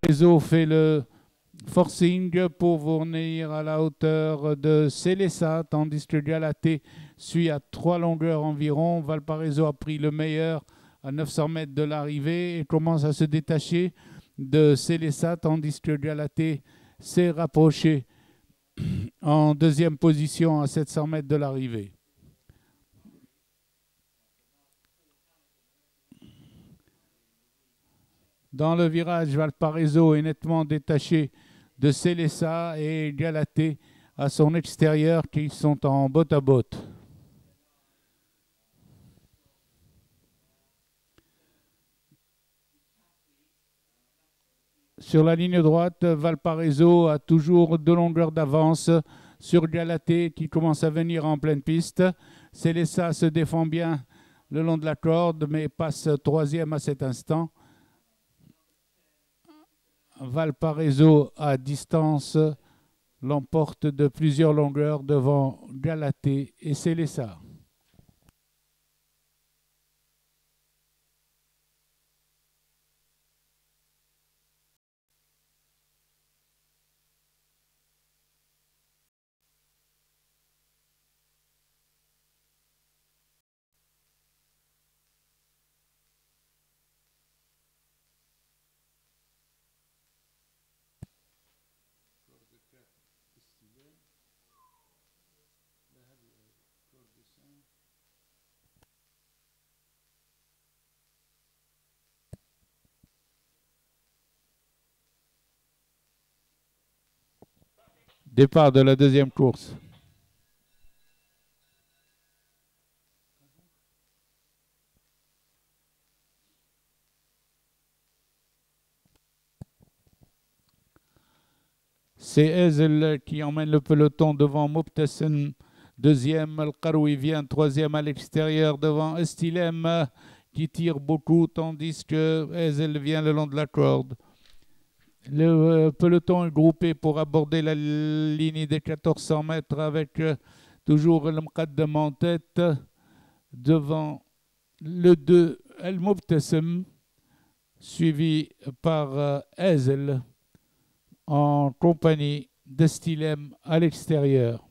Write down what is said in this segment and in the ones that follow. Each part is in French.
Valparaiso fait le forcing pour venir à la hauteur de Célessa, tandis que Galatée suit à 3 longueurs environ. Valparaiso a pris le meilleur à 900 mètres de l'arrivée et commence à se détacher de Célessa, tandis que Galatée s'est rapproché en deuxième position à 700 mètres de l'arrivée. Dans le virage, Valparaiso est nettement détaché de Célessa et Galatée à son extérieur qui sont en botte à botte. Sur la ligne droite, Valparaiso a toujours 2 longueurs d'avance sur Galatée qui commence à venir en pleine piste. Célessa se défend bien le long de la corde mais passe troisième à cet instant. Valparaiso à distance l'emporte de plusieurs longueurs devant Galatée et Célessa. Départ de la deuxième course. C'est Ezel qui emmène le peloton devant Mobtassem, deuxième. Al-Qaroui vient troisième à l'extérieur devant Estilem qui tire beaucoup, tandis que Ezel vient le long de la corde. Le peloton est groupé pour aborder la ligne des 1400 mètres avec toujours le Mqaddam en tête devant le 2 El Mobtassem suivi par Ezel en compagnie d'Estilem à l'extérieur.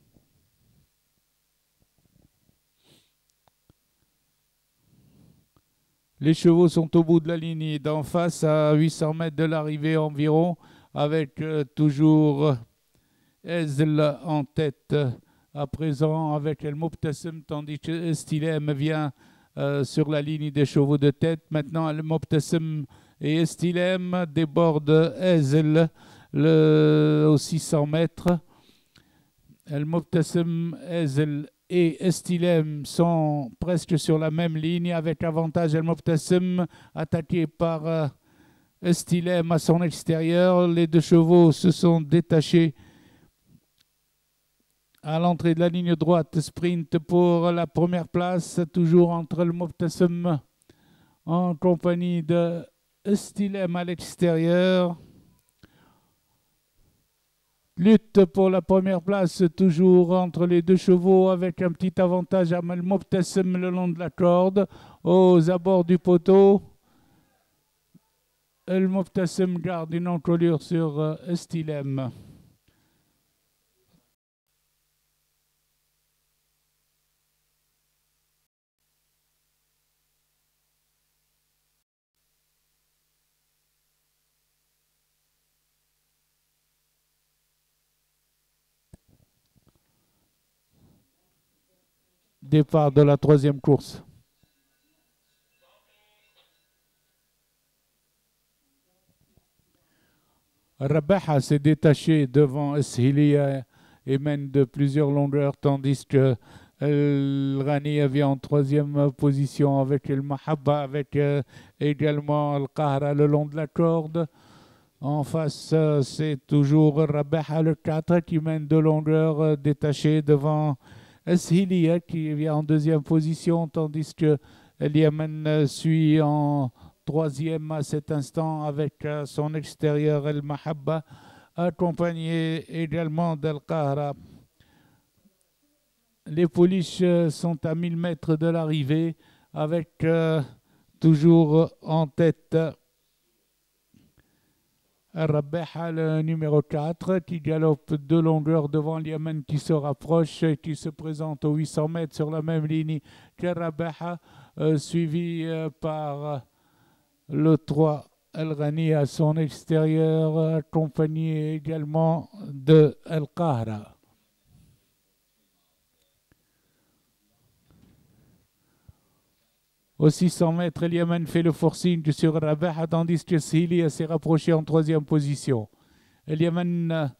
Les chevaux sont au bout de la ligne d'en face à 800 mètres de l'arrivée environ avec toujours Ezel en tête à présent avec El Mobtassem tandis que Estilem vient sur la ligne des chevaux de tête. Maintenant El Mobtassem et Estilem débordent Ezel aux 600 mètres. El Mobtassem, Ezel et Estilem sont presque sur la même ligne avec avantage El Mobtassem attaqué par Estilem à son extérieur. Les 2 chevaux se sont détachés à l'entrée de la ligne droite. Sprint pour la première place, toujours entre El Mobtassem en compagnie de Estilem à l'extérieur. Lutte pour la première place, toujours entre les 2 chevaux, avec un petit avantage à El Mobtassem le long de la corde, aux abords du poteau. El Mobtassem garde une encolure sur Estilem. Départ de la 3e course. Rabaha s'est détaché devant Eshilia et mène de plusieurs longueurs, tandis que El Ghani vient en 3e position avec El Mahabba, avec également El Qahra le long de la corde. En face, c'est toujours Rabaha le 4 qui mène de longueurs détachées devant Eshilia qui vient en 2e position, tandis que El Yamen suit en 3e à cet instant avec son extérieur El Mahabba accompagné également d'Al Qahra. Les pouliches sont à 1000 mètres de l'arrivée avec toujours en tête Al-Rabeha, le numéro 4, qui galope de longueur devant Liaman qui se rapproche et qui se présente aux 800 mètres sur la même ligne qu'Al-Rabeha, suivi par le 3 Al-Ghani à son extérieur, accompagné également de Al-Qahra. Aux 600 mètres, Liaman fait le forcing sur Rabeha, tandis que Sihili s'est rapproché en troisième position. Liaman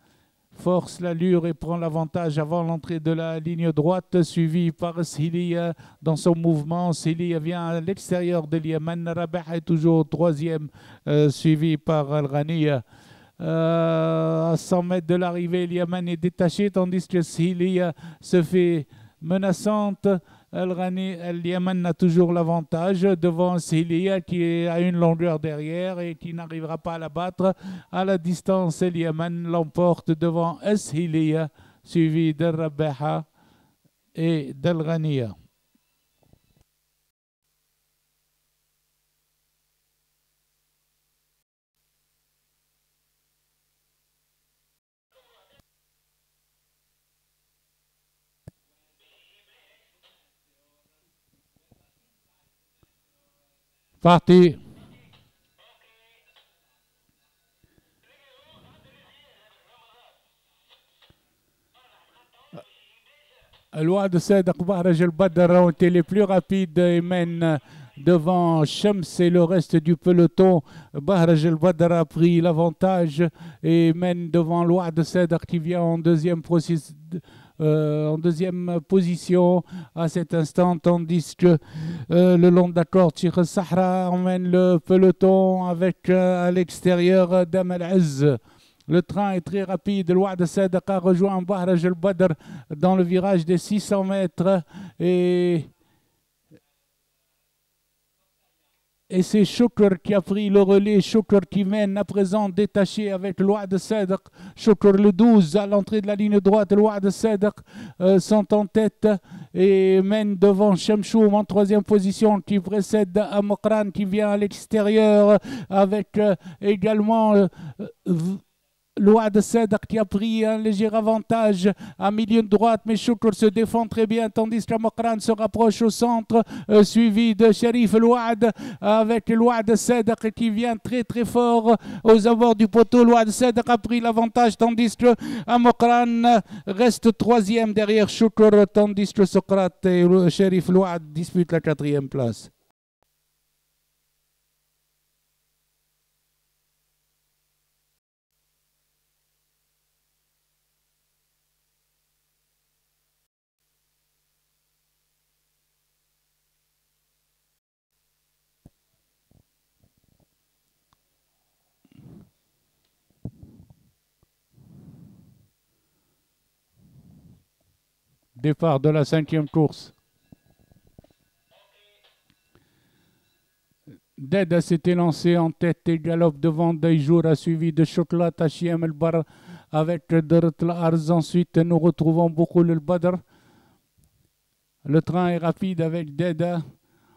force l'allure et prend l'avantage avant l'entrée de la ligne droite, suivi par Sihili dans son mouvement. Sihili vient à l'extérieur de Liaman. Rabeha est toujours troisième, suivi par Al-Ghani. À 100 mètres de l'arrivée, Liaman est détaché, tandis que Sihili se fait menaçante. Al-Yaman a toujours l'avantage devant Sihili qui est à une longueur derrière et qui n'arrivera pas à la battre. À la distance, Al-Yaman l'emporte devant Sihili, suivi d'Al-Rabeha et d'Al-Ghani. Parti. Al-Wa'd Sadaq, Bahraj al-Badr ont été les plus rapides et mènent devant Shams et le reste du peloton. Bahraj al-Badr a pris l'avantage et mène devant Al-Wa'd Sadaq qui vient en deuxième position à cet instant, tandis que le long de la corde, Sheikh Sahra emmène le peloton avec à l'extérieur Dam al-Azz. Le train est très rapide. Al-Wa'd Sadaq a rejoint Bahraj al-Badr dans le virage des 600 mètres et c'est Shukr qui a pris le relais. Shukr qui mène à présent détaché avec Al-Wa'd Sadaq. Shukr le 12 à l'entrée de la ligne droite. Al-Wa'd Sadaq sont en tête et mène devant Shamshoum en troisième position qui précède Amokran qui vient à l'extérieur avec également Al-Wa'd Sadaq qui a pris un léger avantage à milieu de droite, mais Shukr se défend très bien, tandis que Mokran se rapproche au centre, suivi de Sharif Al-Wa'd avec Al-Wa'd Sadaq qui vient très très fort aux abords du poteau. Al-Wa'd Sadaq a pris l'avantage, tandis que Mokran reste troisième derrière Shukr, tandis que Socrate et Sharif Al-Wa'd disputent la quatrième place. Départ de la cinquième course. Deda s'était lancé en tête et galope devant Dayjoura, suivi de Chocolat Hachiem El-Bar avec Darat Al-Arz. Ensuite, nous retrouvons beaucoup le Badr. Le train est rapide avec Deda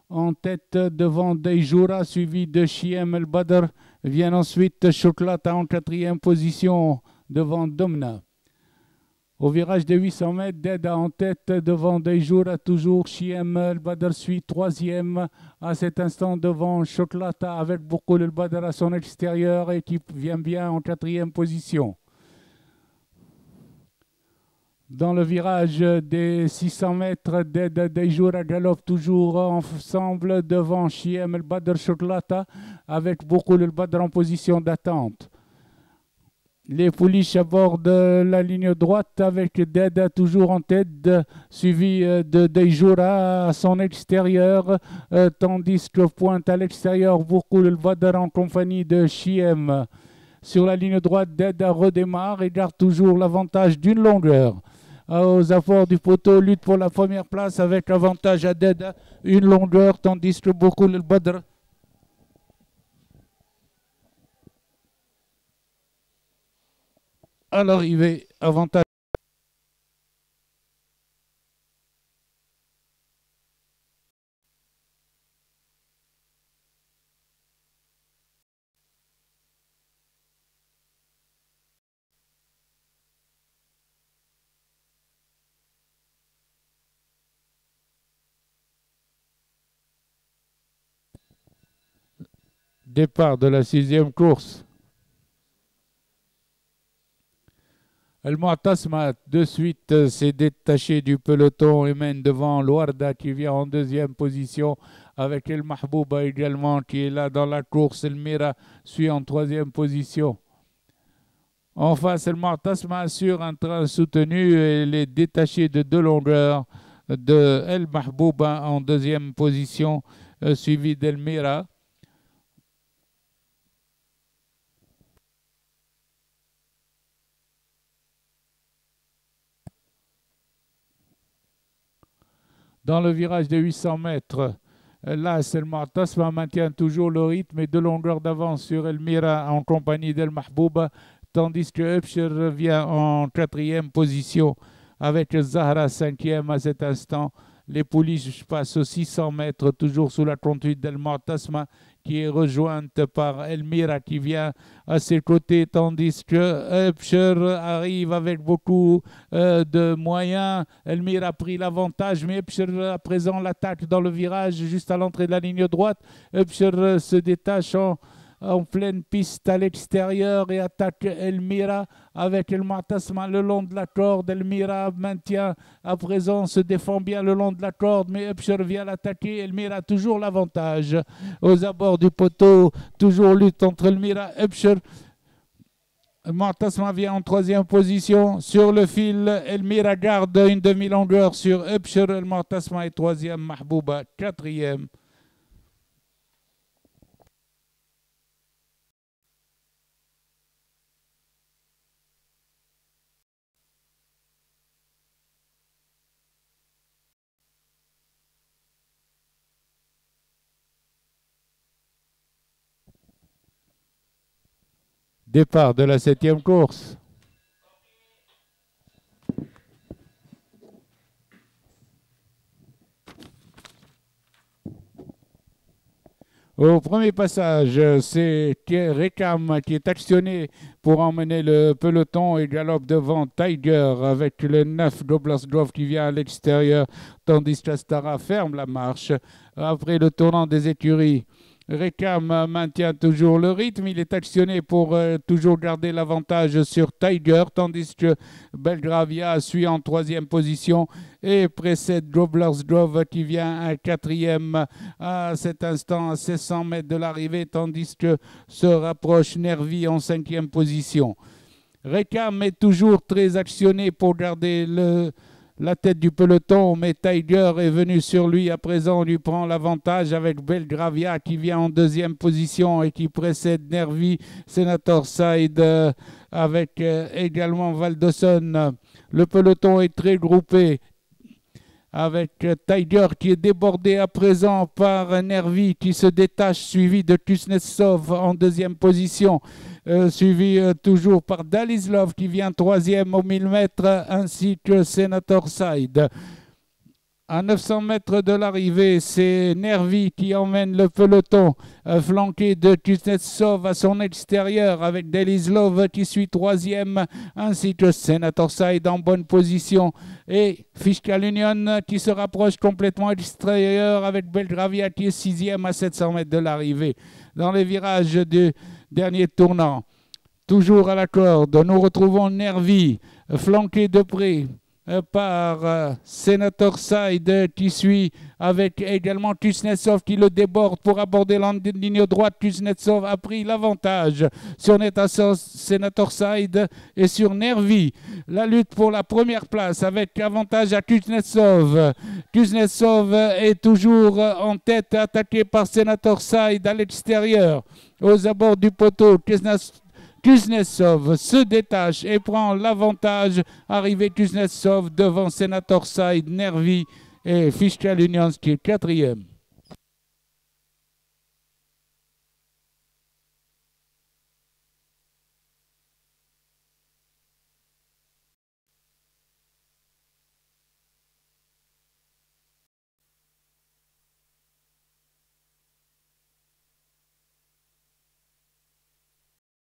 en tête devant Dayjoura, suivi de Chiem El-Badr. Vient ensuite Chocolat en quatrième position devant Domna. Au virage de 800 mètres, Deda en tête devant Dayjoura, toujours Chiem El-Badr suit troisième à cet instant devant Chocolata avec beaucoup le Badr à son extérieur et qui vient bien en quatrième position. Dans le virage des 600 mètres, Deda Dayjoura galope toujours ensemble devant Chiem El-Badr Chocolata avec beaucoup le Badr en position d'attente. Les pouliches abordent la ligne droite avec Deda toujours en tête, suivi de Dayjoura à son extérieur, tandis que pointe à l'extérieur beaucoup le Badr en compagnie de Chiem. Sur la ligne droite, Deda redémarre et garde toujours l'avantage d'une longueur. Aux abords du poteau, lutte pour la première place avec avantage à Deda, une longueur, tandis que beaucoup le Badr. à l'arrivée. Avantage. Départ de la 6e course. El Mu'tasma de suite s'est détaché du peloton et mène devant Louarda qui vient en 2e position avec El Mahbouba également qui est là dans la course. El Mira suit en 3e position. En face, El Mu'tasma assure un train soutenu et il est détaché de 2 longueurs de El Mahbouba en 2e position suivi d'El Mira. Dans le virage de 800 mètres, là, El Mu'tasma maintient toujours le rythme et 2 longueurs d'avance sur El Mira en compagnie d'El Mahbouba, tandis que Upshur revient en 4e position avec Zahra 5e à cet instant. Les pouliches passent aux 600 mètres, toujours sous la conduite d'El Mu'tasma, qui est rejointe par El Mira qui vient à ses côtés, tandis que Upshur arrive avec beaucoup de moyens. El Mira a pris l'avantage, mais Upshur à présent l'attaque dans le virage juste à l'entrée de la ligne droite. Upshur se détache en pleine piste à l'extérieur et attaque El Mira avec El Mu'tasma le long de la corde. El Mira maintient à présent, se défend bien le long de la corde, mais Upshur vient l'attaquer. El Mira a toujours l'avantage aux abords du poteau, toujours lutte entre El Mira et Upshur. El Mu'tasma vient en 3e position sur le fil. El Mira garde une demi-longueur sur Upshur. El Mu'tasma est 3e, Mahbouba 4e. Départ de la 7e course. Au premier passage, c'est Rekam qui est actionné pour emmener le peloton et galope devant Tiger avec le 9 Doblasgrove qui vient à l'extérieur, tandis qu'Astara ferme la marche. Après le tournant des écuries, Rekam maintient toujours le rythme, il est actionné pour toujours garder l'avantage sur Tiger, tandis que Belgravia suit en 3e position et précède Doblasgrove qui vient à 4e à cet instant à 1600 mètres de l'arrivée, tandis que se rapproche Nervi en 5e position. Rekam est toujours très actionné pour garder la tête du peloton, mais Tiger est venu sur lui à présent, on lui prend l'avantage avec Belgravia qui vient en 2e position et qui précède Nervi, Senator Side avec également Valdosson. Le peloton est très groupé avec Tiger qui est débordé à présent par Nervi qui se détache, suivi de Kuznetsov en 2e position, suivi toujours par Dalislov qui vient 3e au 1000 mètres, ainsi que Senator Side. À 900 mètres de l'arrivée, c'est Nervi qui emmène le peloton, flanqué de Kuznetsov à son extérieur, avec Dalislov qui suit 3e, ainsi que Senator Side en bonne position, et Fiscal Union qui se rapproche complètement à l'extérieur, avec Belgravia qui est 6e à 700 mètres de l'arrivée. Dans les virages du dernier tournant, toujours à la corde, nous retrouvons Nervi, flanqué de près par Senator Side qui suit, avec également Kuznetsov qui le déborde pour aborder la ligne droite. Kuznetsov a pris l'avantage sur Senator Side et sur Nervi. La lutte pour la première place avec avantage à Kuznetsov. Kuznetsov est toujours en tête, attaqué par Senator Side à l'extérieur, aux abords du poteau. Kuznetsov se détache et prend l'avantage. Arrivé Kuznetsov devant Senator Side, Nervi et Fiscal Union qui est 4e.